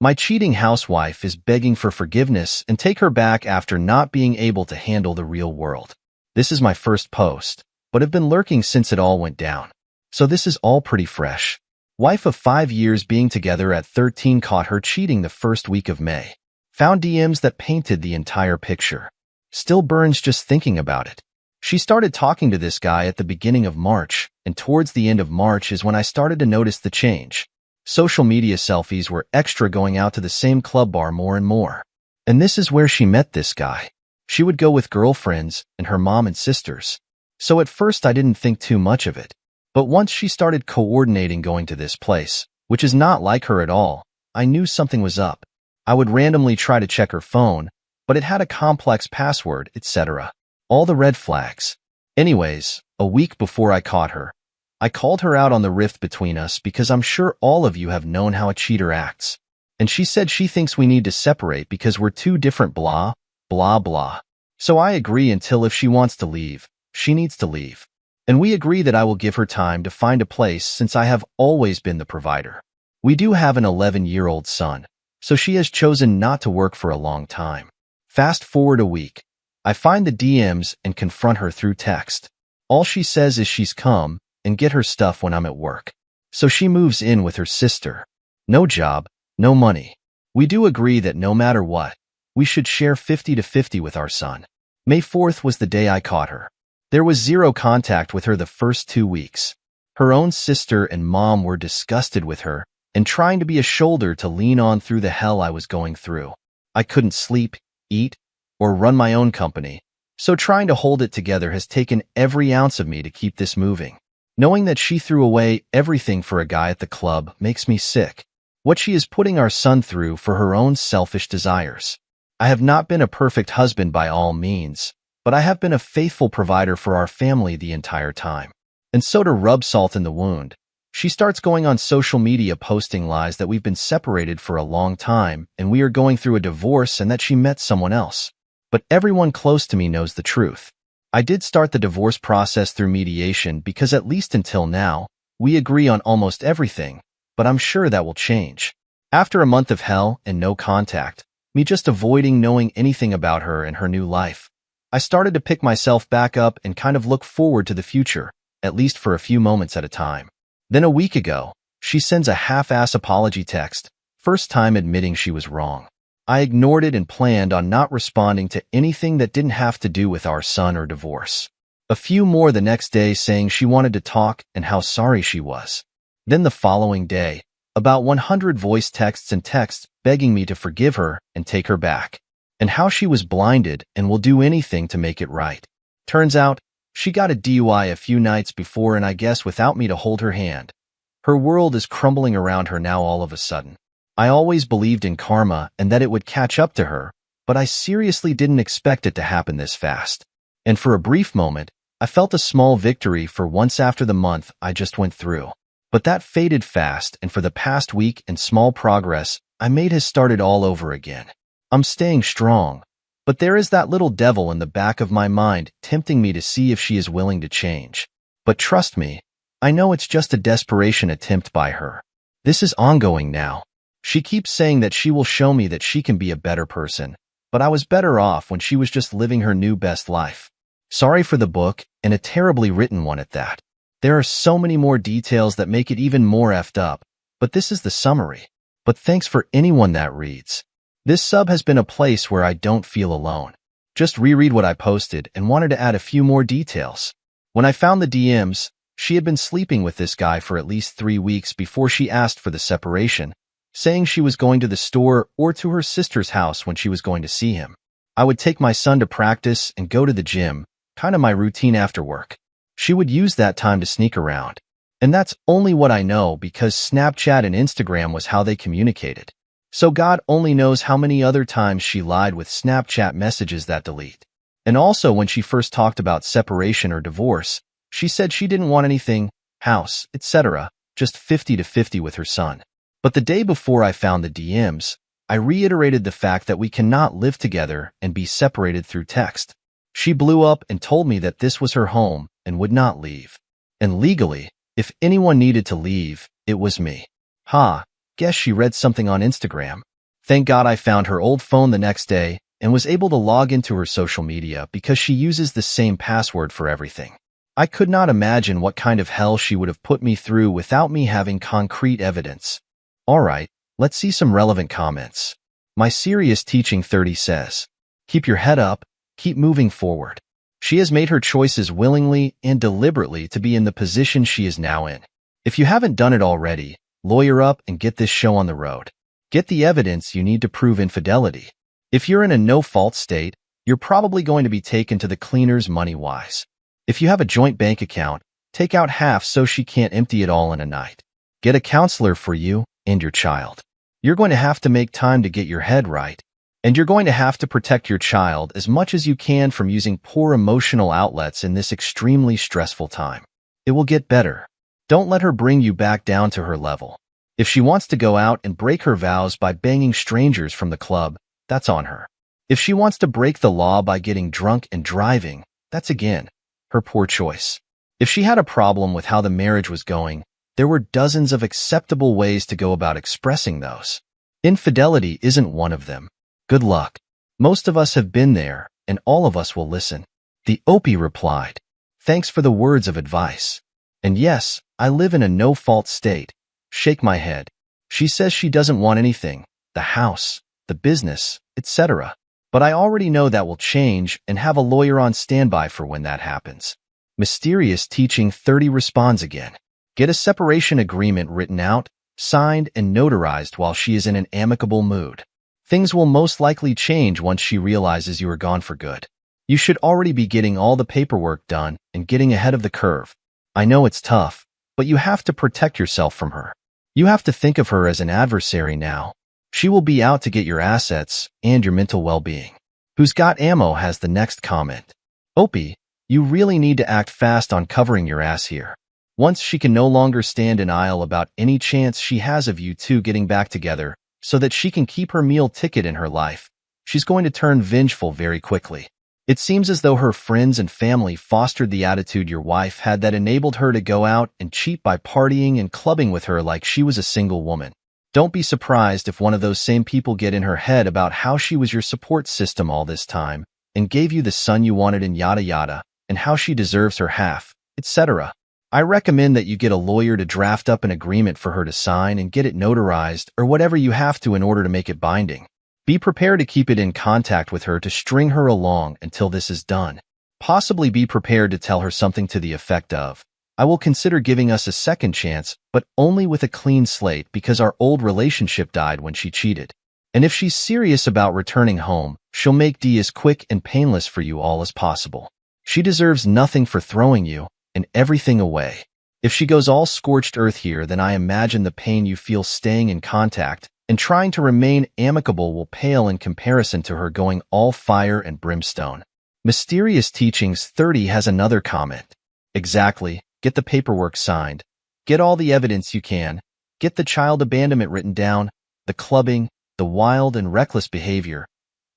My cheating housewife is begging for forgiveness and take her back after not being able to handle the real world. This is my first post, but have been lurking since it all went down. So this is all pretty fresh. Wife of 5 years being together at 13 caught her cheating the first week of May. Found DMs that painted the entire picture. Still burns just thinking about it. She started talking to this guy at the beginning of March, and towards the end of March is when I started to notice the change. Social media selfies were extra, going out to the same club bar more and more. And this is where she met this guy. She would go with girlfriends and her mom and sisters. So at first I didn't think too much of it. But once she started coordinating going to this place, which is not like her at all, I knew something was up. I would randomly try to check her phone, but it had a complex password, etc. All the red flags. Anyways, a week before I caught her, I called her out on the rift between us because I'm sure all of you have known how a cheater acts. And she said she thinks we need to separate because we're two different blah, blah, blah. So I agree until if she wants to leave, she needs to leave. And we agree that I will give her time to find a place since I have always been the provider. We do have an 11-year-old son, so she has chosen not to work for a long time. Fast forward a week. I find the DMs and confront her through text. All she says is she's come and get her stuff when I'm at work. So she moves in with her sister. No job, no money. We do agree that no matter what, we should share 50-50 with our son. May 4th was the day I caught her. There was zero contact with her the first 2 weeks. Her own sister and mom were disgusted with her and trying to be a shoulder to lean on through the hell I was going through. I couldn't sleep, eat, or run my own company, so trying to hold it together has taken every ounce of me to keep this moving. Knowing that she threw away everything for a guy at the club makes me sick. What she is putting our son through for her own selfish desires. I have not been a perfect husband by all means, but I have been a faithful provider for our family the entire time. And so to rub salt in the wound, she starts going on social media posting lies that we've been separated for a long time and we are going through a divorce and that she met someone else. But everyone close to me knows the truth. I did start the divorce process through mediation because at least until now, we agree on almost everything, but I'm sure that will change. After a month of hell and no contact, me just avoiding knowing anything about her and her new life, I started to pick myself back up and kind of look forward to the future, at least for a few moments at a time. Then a week ago, she sends a half-ass apology text, first time admitting she was wrong. I ignored it and planned on not responding to anything that didn't have to do with our son or divorce. A few more the next day saying she wanted to talk and how sorry she was. Then the following day, about 100 voice texts and texts begging me to forgive her and take her back, and how she was blinded and will do anything to make it right. Turns out, she got a DUI a few nights before and I guess without me to hold her hand. Her world is crumbling around her now all of a sudden. I always believed in karma and that it would catch up to her, but I seriously didn't expect it to happen this fast. And for a brief moment, I felt a small victory for once after the month I just went through. But that faded fast, and for the past week and small progress I made has started all over again. I'm staying strong, but there is that little devil in the back of my mind tempting me to see if she is willing to change. But trust me, I know it's just a desperation attempt by her. This is ongoing now. She keeps saying that she will show me that she can be a better person, but I was better off when she was just living her new best life. Sorry for the book, and a terribly written one at that. There are so many more details that make it even more effed up, but this is the summary. But thanks for anyone that reads. This sub has been a place where I don't feel alone. Just reread what I posted and wanted to add a few more details. When I found the DMs, she had been sleeping with this guy for at least 3 weeks before she asked for the separation, saying she was going to the store or to her sister's house when she was going to see him. I would take my son to practice and go to the gym, kind of my routine after work. She would use that time to sneak around. And that's only what I know because Snapchat and Instagram was how they communicated. So God only knows how many other times she lied with Snapchat messages that delete. And also when she first talked about separation or divorce, she said she didn't want anything, house, etc., just 50-50 with her son. But the day before I found the DMs, I reiterated the fact that we cannot live together and be separated through text. She blew up and told me that this was her home and would not leave. And legally, if anyone needed to leave, it was me. Guess she read something on Instagram. Thank God I found her old phone the next day and was able to log into her social media because she uses the same password for everything. I could not imagine what kind of hell she would have put me through without me having concrete evidence. Alright, let's see some relevant comments. My Serious Teaching 30 says, keep your head up, keep moving forward. She has made her choices willingly and deliberately to be in the position she is now in. If you haven't done it already, lawyer up and get this show on the road. Get the evidence you need to prove infidelity. If you're in a no-fault state, you're probably going to be taken to the cleaners money-wise. If you have a joint bank account, take out half so she can't empty it all in a night. Get a counselor for you and your child. You're going to have to make time to get your head right, and you're going to have to protect your child as much as you can from using poor emotional outlets in this extremely stressful time. It will get better. Don't let her bring you back down to her level. If she wants to go out and break her vows by banging strangers from the club, that's on her. If she wants to break the law by getting drunk and driving, that's again her poor choice. If she had a problem with how the marriage was going, there were dozens of acceptable ways to go about expressing those. Infidelity isn't one of them. Good luck. Most of us have been there, and all of us will listen. The Opie replied, thanks for the words of advice. And yes, I live in a no-fault state. Shake my head. She says she doesn't want anything, the house, the business, etc. But I already know that will change and have a lawyer on standby for when that happens. Mysterious Teaching 30 responds again. Get a separation agreement written out, signed, and notarized while she is in an amicable mood. Things will most likely change once she realizes you are gone for good. You should already be getting all the paperwork done and getting ahead of the curve. I know it's tough, but you have to protect yourself from her. You have to think of her as an adversary now. She will be out to get your assets and your mental well-being. Who's Got Ammo has the next comment. Opie, you really need to act fast on covering your ass here. Once she can no longer stand in aisle about any chance she has of you two getting back together so that she can keep her meal ticket in her life, she's going to turn vengeful very quickly. It seems as though her friends and family fostered the attitude your wife had that enabled her to go out and cheat by partying and clubbing with her like she was a single woman. Don't be surprised if one of those same people get in her head about how she was your support system all this time and gave you the son you wanted and yada yada, and how she deserves her half, etc. I recommend that you get a lawyer to draft up an agreement for her to sign and get it notarized or whatever you have to in order to make it binding. Be prepared to keep it in contact with her to string her along until this is done. Possibly be prepared to tell her something to the effect of, I will consider giving us a second chance, but only with a clean slate because our old relationship died when she cheated. And if she's serious about returning home, she'll make D as quick and painless for you all as possible. She deserves nothing for throwing you and everything away. If she goes all scorched earth here, then I imagine the pain you feel staying in contact and trying to remain amicable will pale in comparison to her going all fire and brimstone. Mysterious Teachings 30 has another comment. Exactly. Get the paperwork signed. Get all the evidence you can. Get the child abandonment written down, the clubbing, the wild and reckless behavior.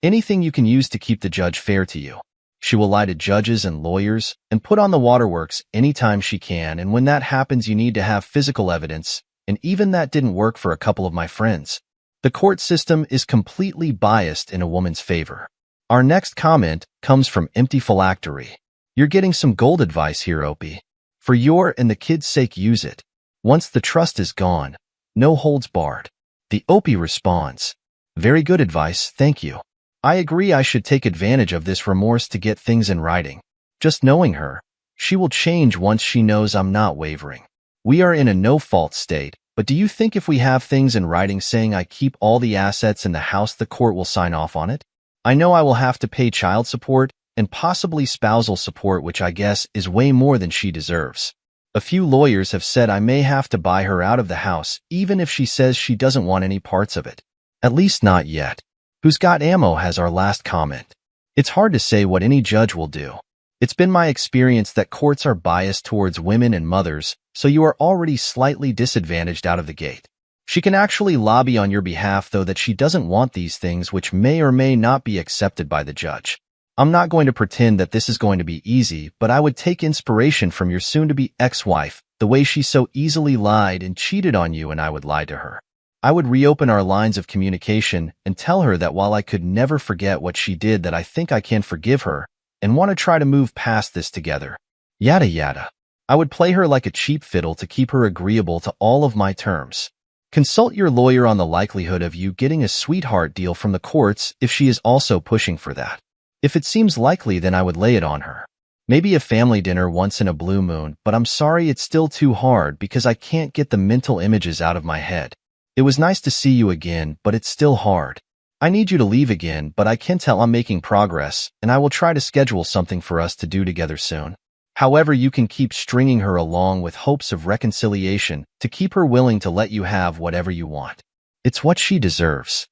Anything you can use to keep the judge fair to you. She will lie to judges and lawyers and put on the waterworks anytime she can, and when that happens you need to have physical evidence, and even that didn't work for a couple of my friends. The court system is completely biased in a woman's favor. Our next comment comes from Empty Phylactery. You're getting some gold advice here, Opie. For your and the kids' sake, use it. Once the trust is gone, no holds barred. The Opie responds, very good advice, thank you. I agree I should take advantage of this remorse to get things in writing. Just knowing her, she will change once she knows I'm not wavering. We are in a no-fault state, but do you think if we have things in writing saying I keep all the assets in the house, the court will sign off on it? I know I will have to pay child support and possibly spousal support, which I guess is way more than she deserves. A few lawyers have said I may have to buy her out of the house, even if she says she doesn't want any parts of it. At least not yet. Who's Got Ammo has our last comment. It's hard to say what any judge will do. It's been my experience that courts are biased towards women and mothers, so you are already slightly disadvantaged out of the gate. She can actually lobby on your behalf, though, that she doesn't want these things, which may or may not be accepted by the judge. I'm not going to pretend that this is going to be easy, but I would take inspiration from your soon-to-be ex-wife, the way she so easily lied and cheated on you, and I would lie to her. I would reopen our lines of communication and tell her that while I could never forget what she did, that I think I can forgive her and want to try to move past this together. Yada yada. I would play her like a cheap fiddle to keep her agreeable to all of my terms. Consult your lawyer on the likelihood of you getting a sweetheart deal from the courts if she is also pushing for that. If it seems likely, then I would lay it on her. Maybe a family dinner once in a blue moon, but I'm sorry, it's still too hard because I can't get the mental images out of my head. It was nice to see you again, but it's still hard. I need you to leave again, but I can tell I'm making progress, and I will try to schedule something for us to do together soon. However, you can keep stringing her along with hopes of reconciliation to keep her willing to let you have whatever you want. It's what she deserves.